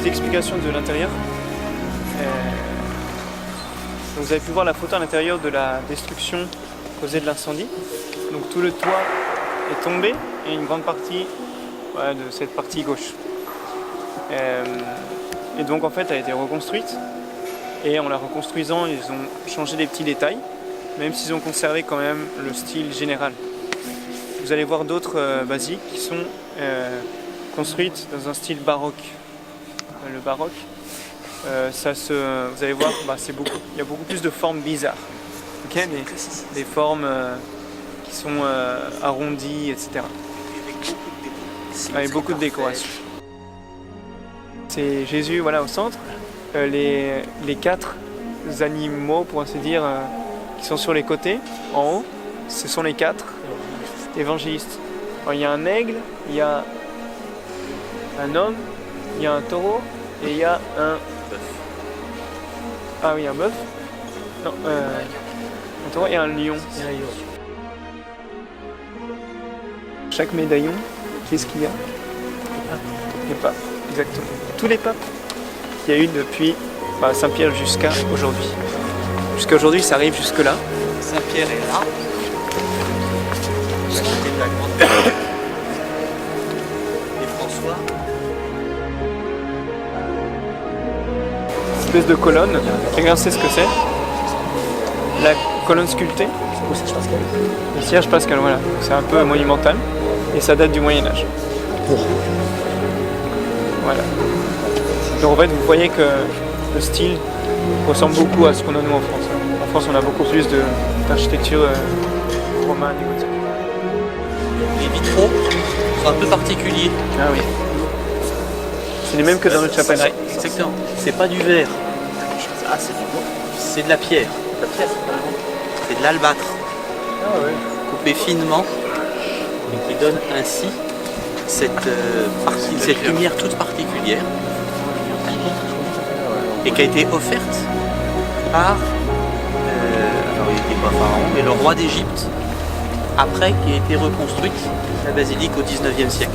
Explication de l'intérieur. Vous avez pu voir la photo à l'intérieur de la destruction causée de l'incendie. Donc tout le toit est tombé et une grande partie de cette partie gauche. Et donc en fait elle a été reconstruite et en la reconstruisant ils ont changé des petits détails, même s'ils ont conservé quand même le style général. Vous allez voir d'autres basiques qui sont construites dans un style baroque. Le baroque, vous allez voir, il y a beaucoup plus de formes bizarres, okay, des formes qui sont arrondies, etc. Avec beaucoup de décoration. C'est Jésus, voilà, au centre. Les 4 animaux, pour ainsi dire, qui sont sur les côtés, en haut, ce sont les 4 évangélistes. Alors, il y a un aigle, il y a un homme, il y a un taureau et il y a un bœuf. Ah oui, un bœuf. Non, un taureau et un lion. Chaque médaillon, qu'est-ce qu'il y a? Les papes, exactement. Tous les papes qu'il y a eu depuis Saint-Pierre jusqu'à aujourd'hui. Jusqu'à aujourd'hui, ça arrive jusque là. Saint-Pierre est là. La côté de la grande. Et François. Espèce de colonne, quelqu'un sait ce que c'est? La colonne sculptée. Le cierge pascal, voilà. C'est un peu monumental et ça date du Moyen-Âge. Voilà. Donc en fait, vous voyez que le style ressemble beaucoup à ce qu'on a nous en France. En France, on a beaucoup plus d'architecture romane et gothique. Les vitraux sont un peu particuliers. Ah oui. C'est les mêmes que dans notre chapelle. Ouais, exactement. C'est pas du verre. Ah, c'est du bois. C'est de la pierre. C'est de l'albâtre. Ah ouais. Coupé finement et qui donne ainsi cette lumière toute particulière et qui a été offerte par alors il n'était pas pharaon mais le roi d'Égypte après qui a été reconstruite la basilique au 19e siècle.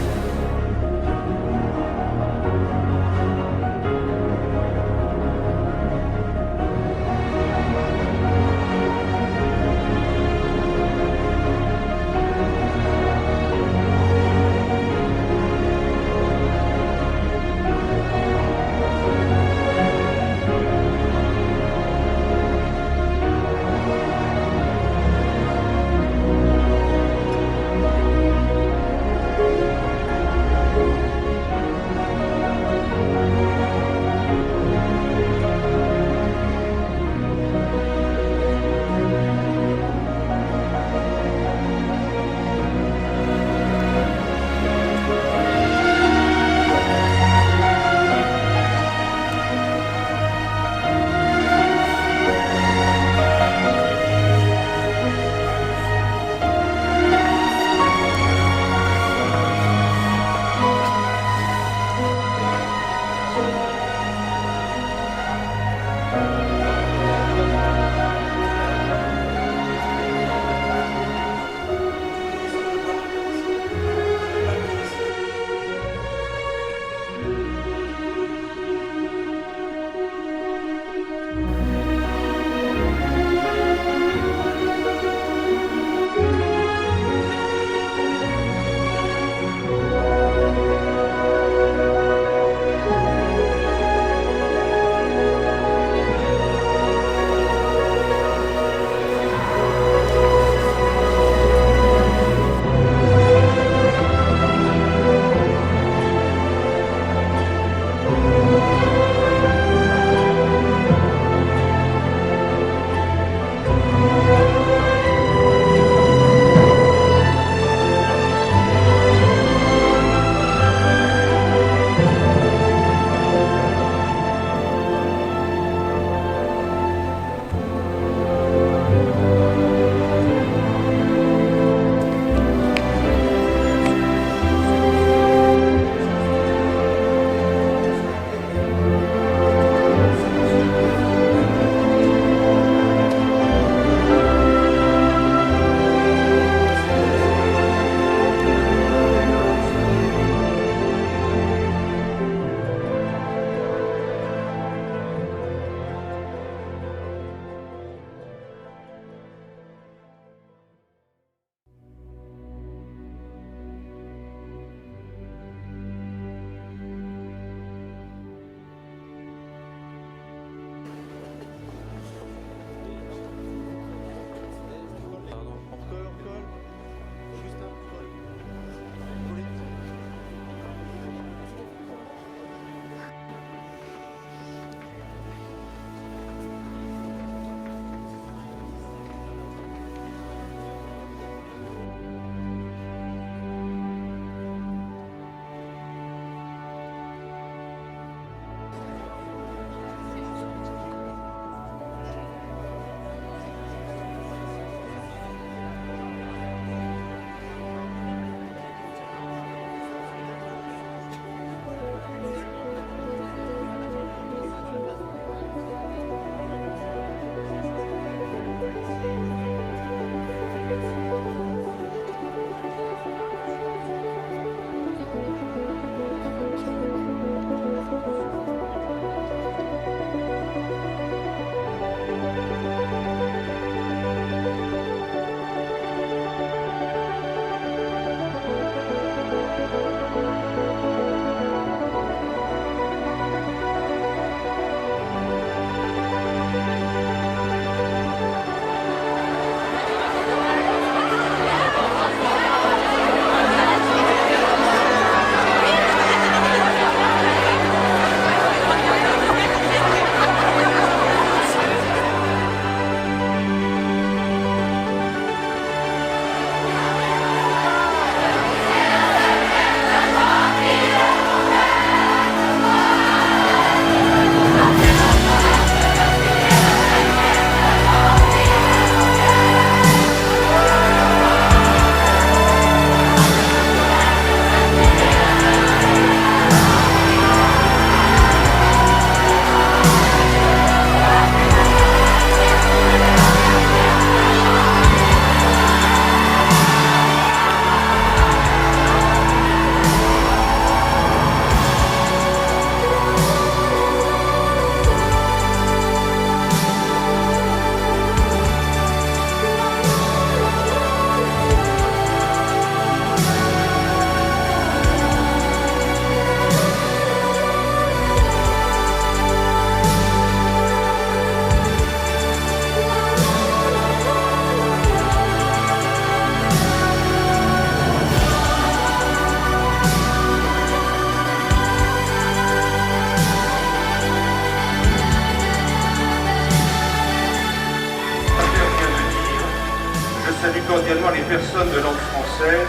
cordialement les personnes de langue française,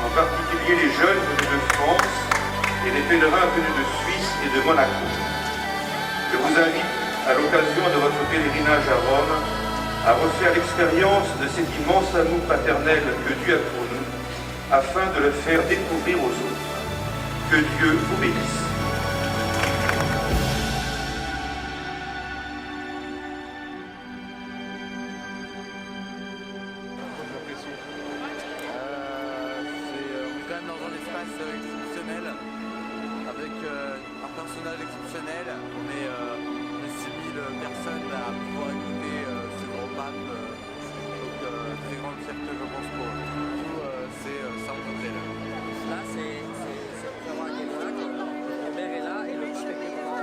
en particulier les jeunes venus de France et les pèlerins venus de Suisse et de Monaco. Je vous invite, à l'occasion de votre pèlerinage à Rome, à refaire l'expérience de cet immense amour paternel que Dieu a pour nous, afin de le faire découvrir aux autres. Que Dieu vous bénisse. Dans un espace exceptionnel, avec un personnage exceptionnel. On est 6000 personnes à pouvoir écouter ce grand pape, donc très grande fierté je pense pour tout, c'est ça rencontrer là. Là c'est pour avoir un là, le père est là et le pape est là.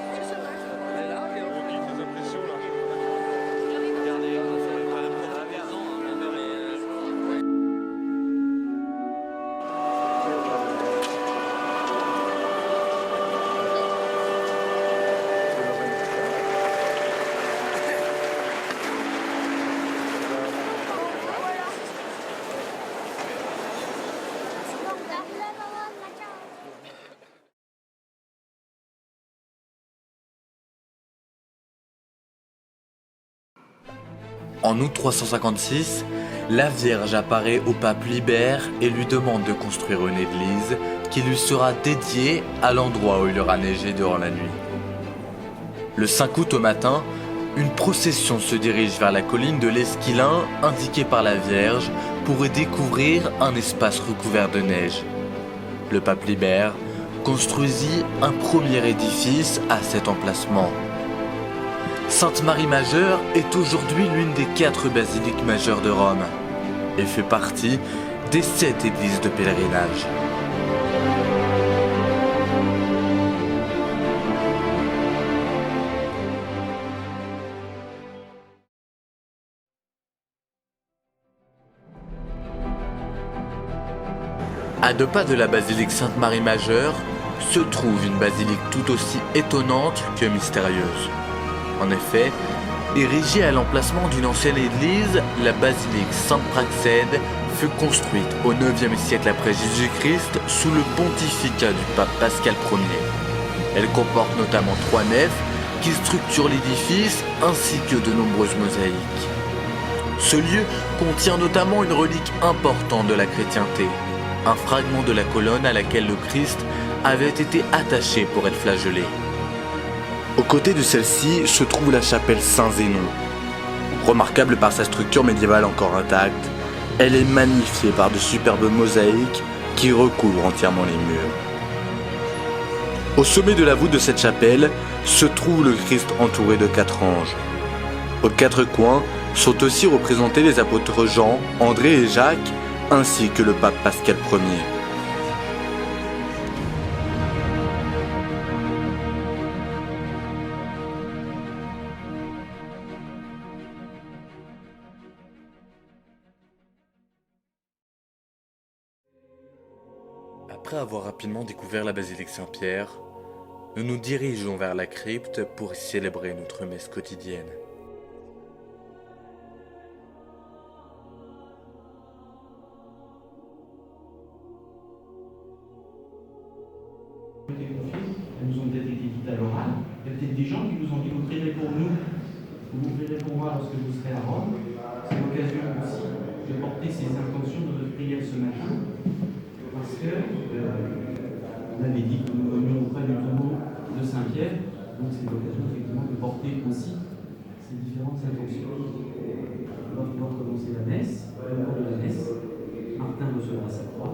On est là et on a des impressions là. Regardez, ça va pas la première raison, En août 356, la Vierge apparaît au pape Libère et lui demande de construire une église qui lui sera dédiée à l'endroit où il aura neigé durant la nuit. Le 5 août au matin, une procession se dirige vers la colline de l'Esquilin indiquée par la Vierge pour y découvrir un espace recouvert de neige. Le pape Libère construisit un premier édifice à cet emplacement. Sainte-Marie Majeure est aujourd'hui l'une des 4 basiliques majeures de Rome et fait partie des 7 églises de pèlerinage. À 2 pas de la basilique Sainte-Marie Majeure se trouve une basilique tout aussi étonnante que mystérieuse. En effet, érigée à l'emplacement d'une ancienne église, la basilique Sainte-Praxède fut construite au IXe siècle après Jésus-Christ sous le pontificat du pape Pascal Ier. Elle comporte notamment 3 nefs qui structurent l'édifice ainsi que de nombreuses mosaïques. Ce lieu contient notamment une relique importante de la chrétienté, un fragment de la colonne à laquelle le Christ avait été attaché pour être flagellé. Aux côtés de celle-ci se trouve la chapelle Saint-Zénon. Remarquable par sa structure médiévale encore intacte, elle est magnifiée par de superbes mosaïques qui recouvrent entièrement les murs. Au sommet de la voûte de cette chapelle se trouve le Christ entouré de 4 anges. Aux 4 coins sont aussi représentés les apôtres Jean, André et Jacques, ainsi que le pape Pascal Ier. Après avoir rapidement découvert la basilique Saint-Pierre, nous nous dirigeons vers la crypte pour y célébrer notre messe quotidienne. Elles nous ont peut-être été dites à l'oral. Il y a peut-être des gens qui nous ont dit vous prierez pour nous, vous prierez pour moi lorsque vous serez à Rome. C'est l'occasion aussi de porter ces intentions de notre prière ce matin, parce que on avait dit que nous venions auprès du tombeau de Saint-Pierre, donc c'est l'occasion effectivement de porter aussi ces différentes intentions. On va pouvoir commencer la messe, le cours de la messe. Martin recevra sa croix.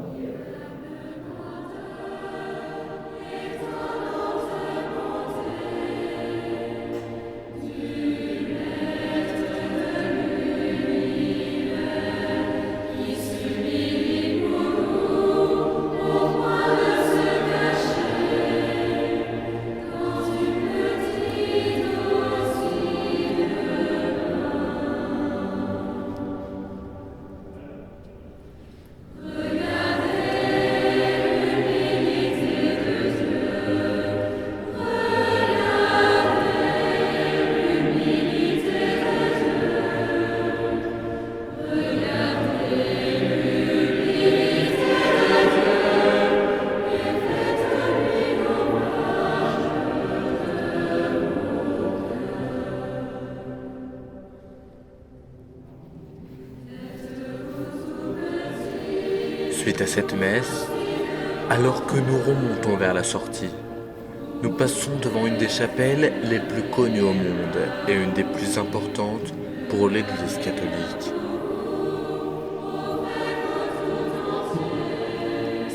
suite à cette messe, alors que nous remontons vers la sortie, nous passons devant une des chapelles les plus connues au monde et une des plus importantes pour l'Église catholique.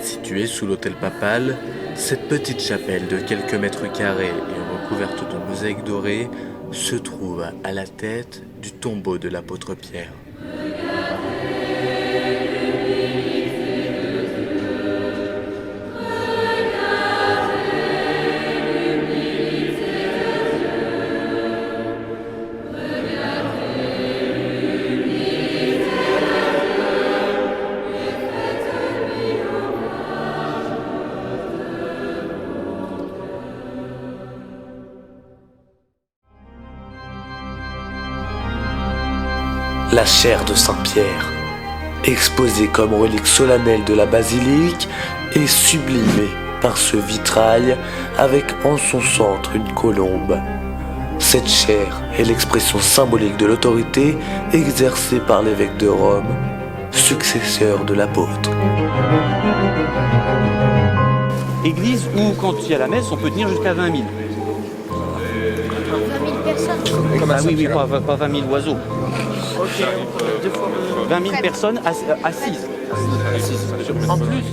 Située sous l'autel papal, cette petite chapelle de quelques mètres carrés et recouverte de mosaïques dorées se trouve à la tête du tombeau de l'apôtre Pierre. La chaire de Saint-Pierre, exposée comme relique solennelle de la basilique, est sublimée par ce vitrail avec en son centre une colombe. Cette chaire est l'expression symbolique de l'autorité exercée par l'évêque de Rome, successeur de l'apôtre. Église où, quand il y a la messe, on peut tenir jusqu'à 20 000. 20 000 personnes. Ah oui, pas 20 000 oiseaux. 20 000 personnes assises. En plus.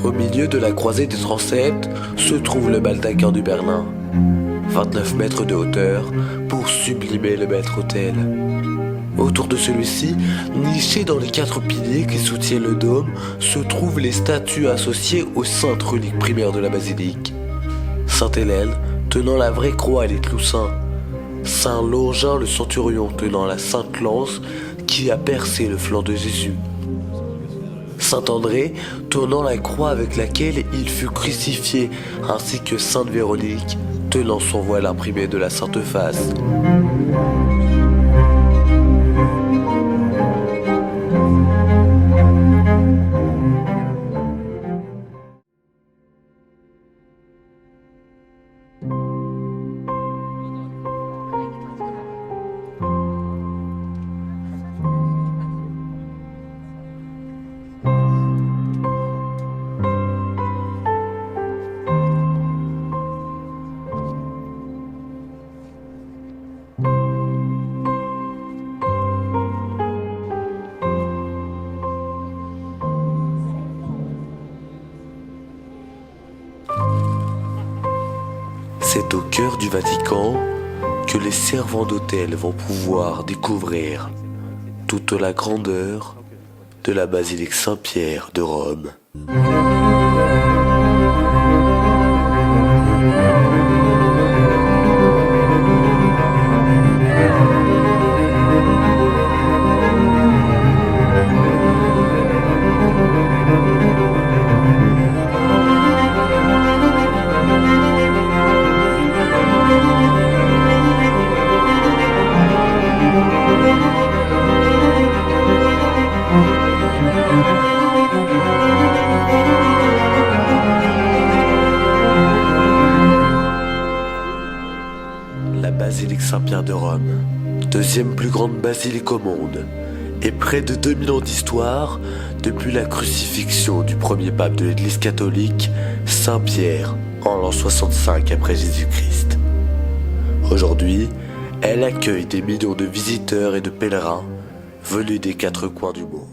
Au milieu de la croisée des transepts se trouve le baldaquin du Berlin, 29 mètres de hauteur pour sublimer le maître-autel. Autour de celui-ci, nichés dans les 4 piliers qui soutiennent le dôme, se trouvent les statues associées aux saintes reliques primaires de la basilique. Sainte Hélène tenant la vraie croix et les cloussins, Saint Longin le centurion tenant la sainte lance qui a percé le flanc de Jésus, Saint André tenant la croix avec laquelle il fut crucifié, ainsi que Sainte Véronique tenant son voile imprimé de la Sainte Face. C'est au cœur du Vatican que les servants d'autel vont pouvoir découvrir toute la grandeur de la basilique Saint-Pierre de Rome. La basilique Saint-Pierre de Rome, deuxième plus grande basilique au monde, et près de 2000 ans d'histoire depuis la crucifixion du premier pape de l'Église catholique, Saint Pierre, en l'an 65 après Jésus-Christ. Aujourd'hui, elle accueille des millions de visiteurs et de pèlerins venus des 4 coins du monde.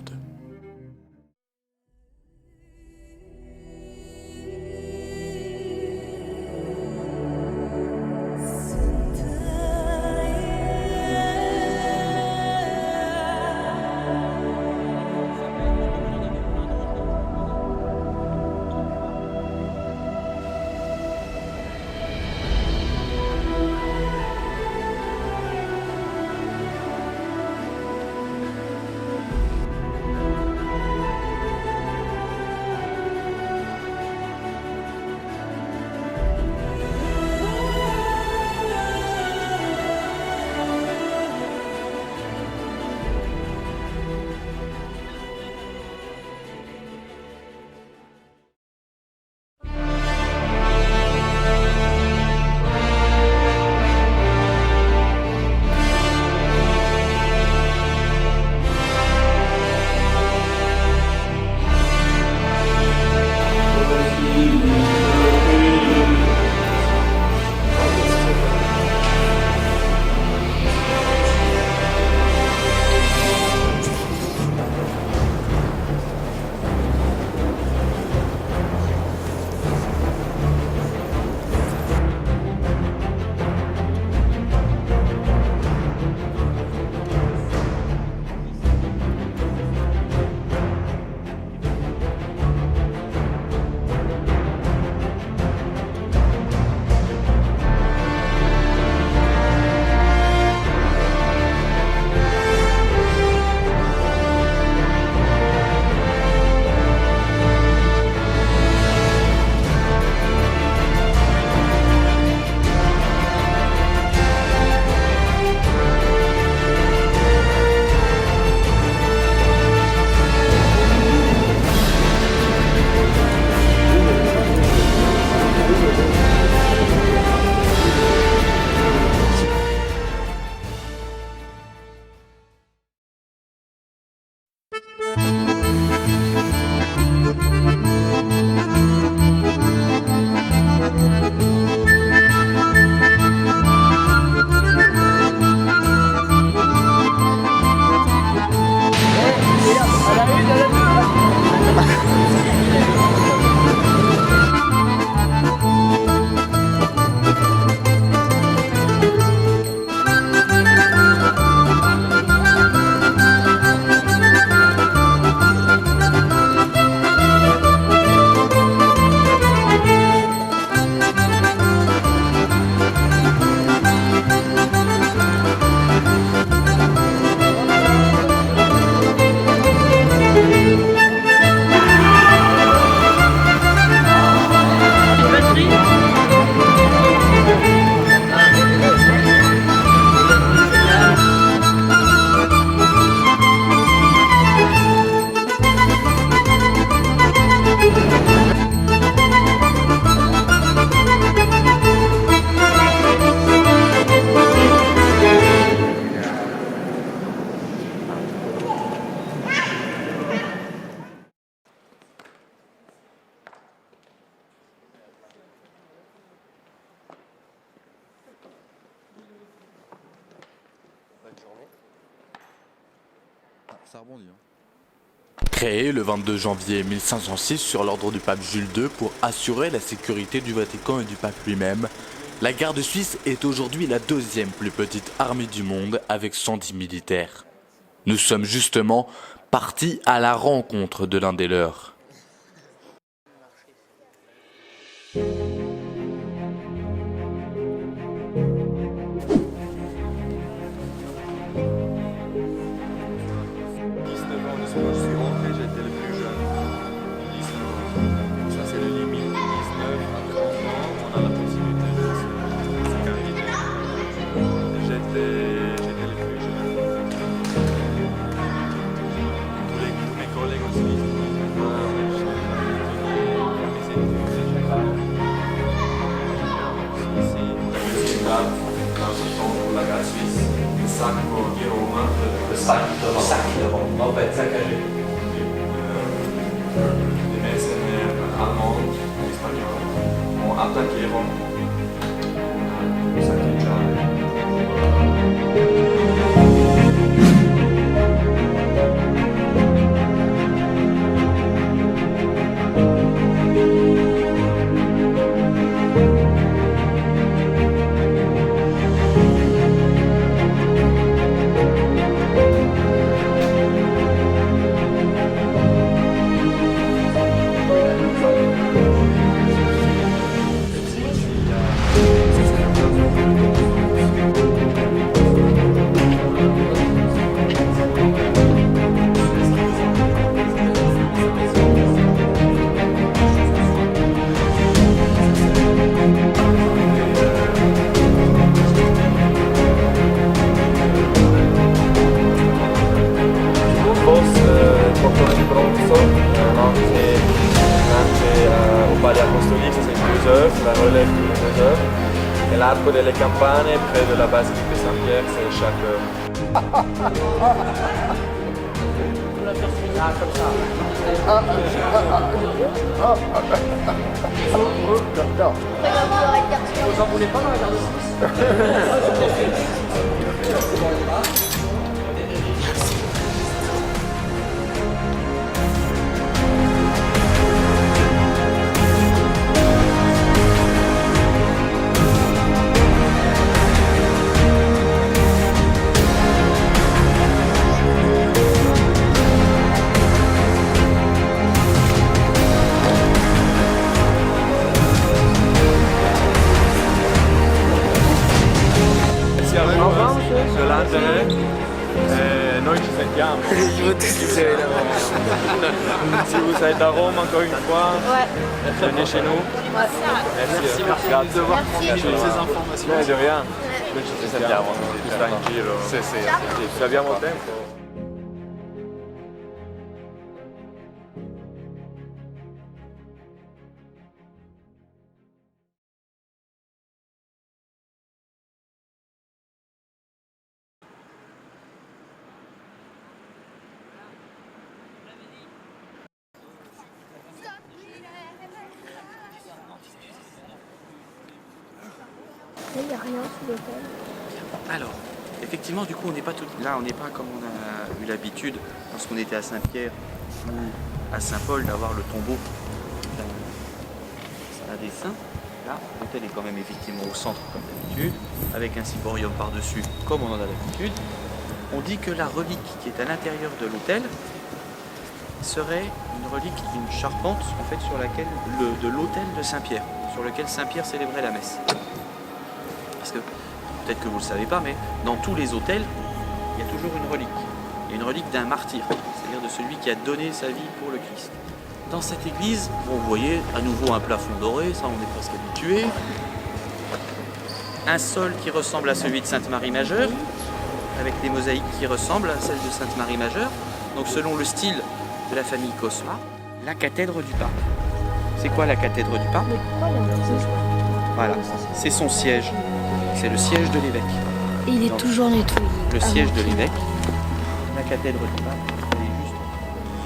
ça rebondit. Créée le 22 janvier 1506 sur l'ordre du pape Jules II pour assurer la sécurité du Vatican et du pape lui-même, la garde suisse est aujourd'hui la deuxième plus petite armée du monde avec 110 militaires. Nous sommes justement partis à la rencontre de l'un des leurs. Les mercenaires allemands, espagnols ont attaqué Rome. La relève tous les 2 heures. Et l'arco delle campane près de la basilique de Saint-Pierre, c'est chaque heure. Vous en voulez pas dans la garde Noi ci sentiamo. Si vous êtes à Rome encore une fois, venez chez nous. Merci de voir ces informations. De rien. Noi ci sentiamo, ci sta in giro. Se abbiamo tempo. Il n'y a rien sous l'hôtel. Alors, effectivement, du coup, on n'est pas là, on n'est pas comme on a eu l'habitude lorsqu'on était à Saint-Pierre ou à Saint-Paul d'avoir le tombeau des saints. Là, l'hôtel est quand même effectivement au centre comme d'habitude, avec un ciborium par-dessus comme on en a l'habitude. On dit que la relique qui est à l'intérieur de l'hôtel serait une relique, une charpente en fait sur laquelle de l'autel de Saint-Pierre, sur lequel Saint-Pierre célébrait la messe. Parce que peut-être que vous ne le savez pas, mais dans tous les autels, il y a toujours une relique. Il y a une relique d'un martyr, c'est-à-dire de celui qui a donné sa vie pour le Christ. Dans cette église, bon, vous voyez à nouveau un plafond doré, ça on est presque habitué. Un sol qui ressemble à celui de Sainte-Marie Majeure, avec des mosaïques qui ressemblent à celles de Sainte-Marie Majeure. Donc selon le style de la famille Cosma, la cathèdre du pape. C'est quoi la cathèdre du pape? Voilà, c'est son siège. C'est le siège de l'évêque. Et il est toujours nettoyé. Le siège de l'évêque, la cathèdre du pape, elle est juste.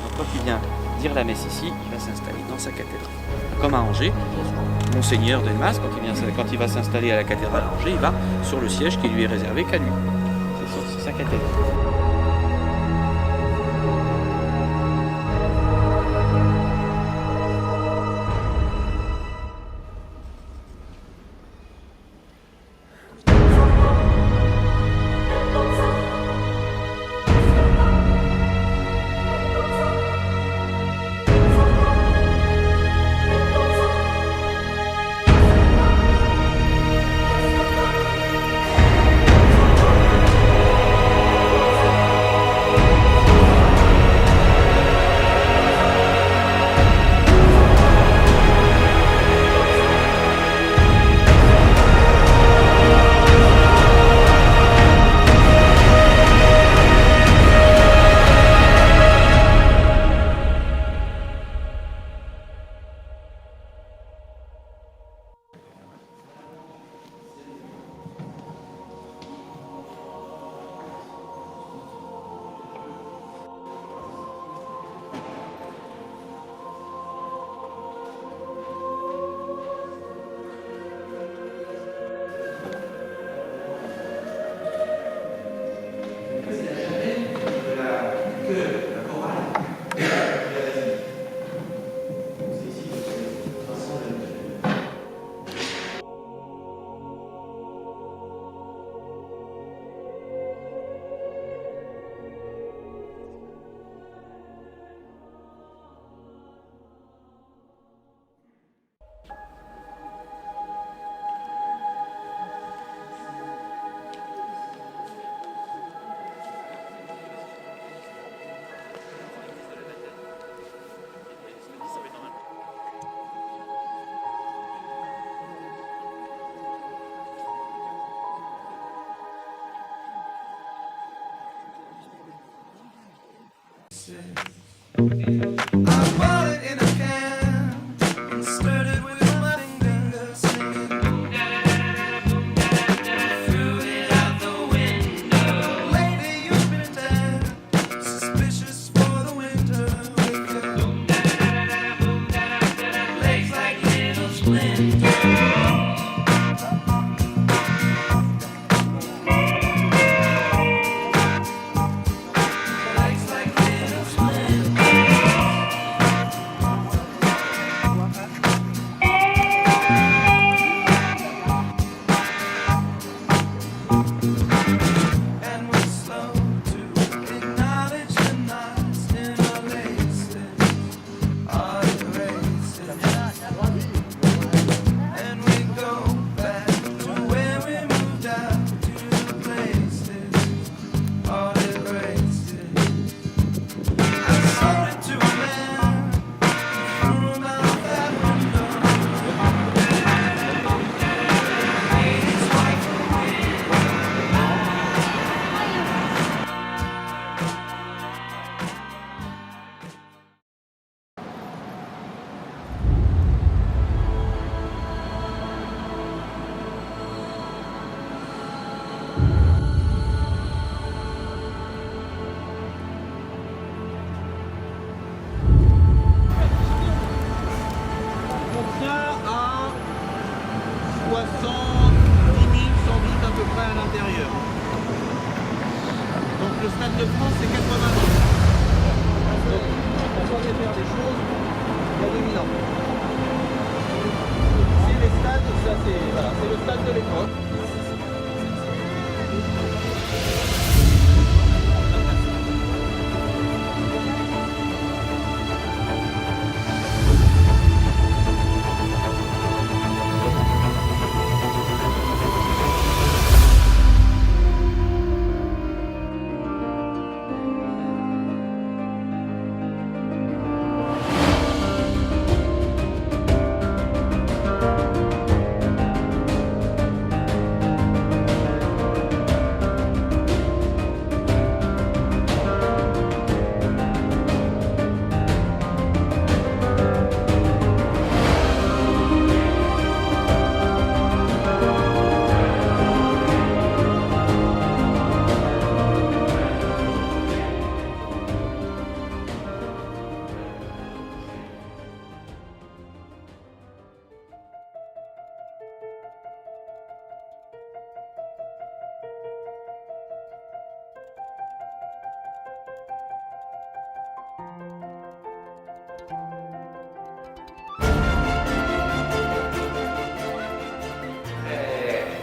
Donc quand il vient dire la messe ici, il va s'installer dans sa cathédrale. Comme à Angers, Monseigneur Delmas, quand il va s'installer à la cathédrale à Angers, il va sur le siège qui lui est réservé qu'à lui. C'est sa cathédrale. le Stade de France, c'est 80 ans. Donc, on pourrait faire des choses il y a 2000 ans. C'est les stades, ça c'est le stade de l'époque.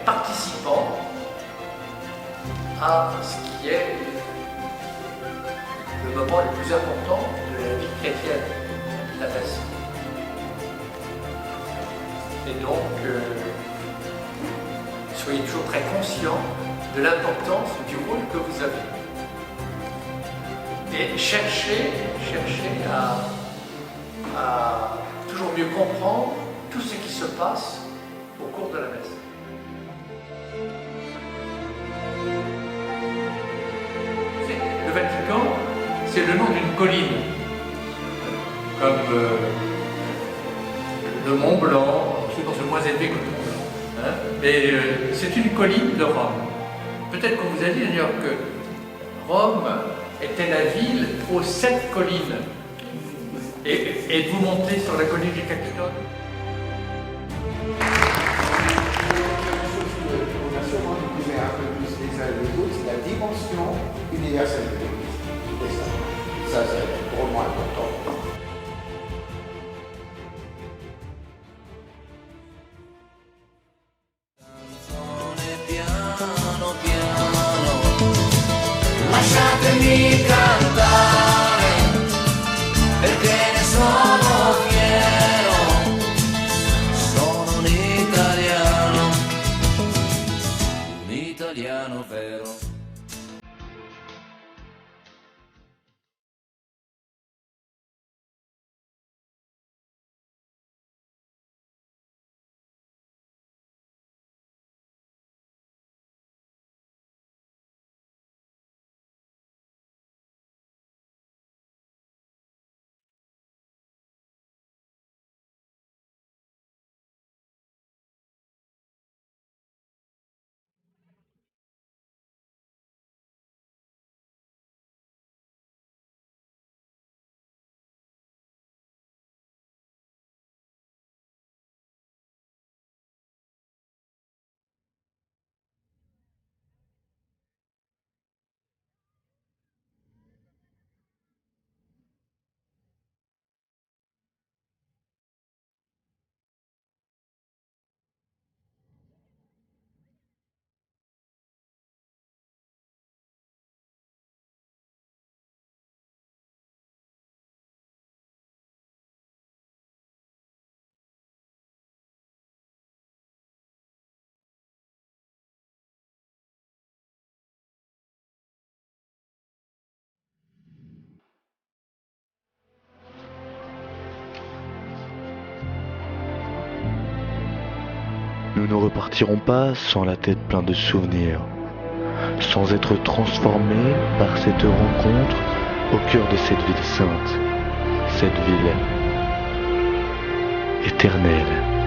Participant à ce qui est le moment le plus important de la vie chrétienne, la messe. Et donc, soyez toujours très conscients de l'importance du rôle que vous avez. Et cherchez à toujours mieux comprendre tout ce qui se passe au cours de la messe. Le Vatican, c'est le nom d'une colline, comme le Mont Blanc, c'est moins élevé que le Mont Blanc, hein, mais c'est une colline de Rome. Peut-être qu'on vous a dit d'ailleurs que Rome était la ville aux 7 collines. Et de vous monter sur la colline du Capitole. C'est la dimension universelle de l'Église. Et ça c'est drôlement important. Lasciatemi cantare, perché ne sono fiero, sono un italiano vero. nous ne repartirons pas sans la tête pleine de souvenirs, sans être transformés par cette rencontre au cœur de cette ville sainte, cette ville éternelle.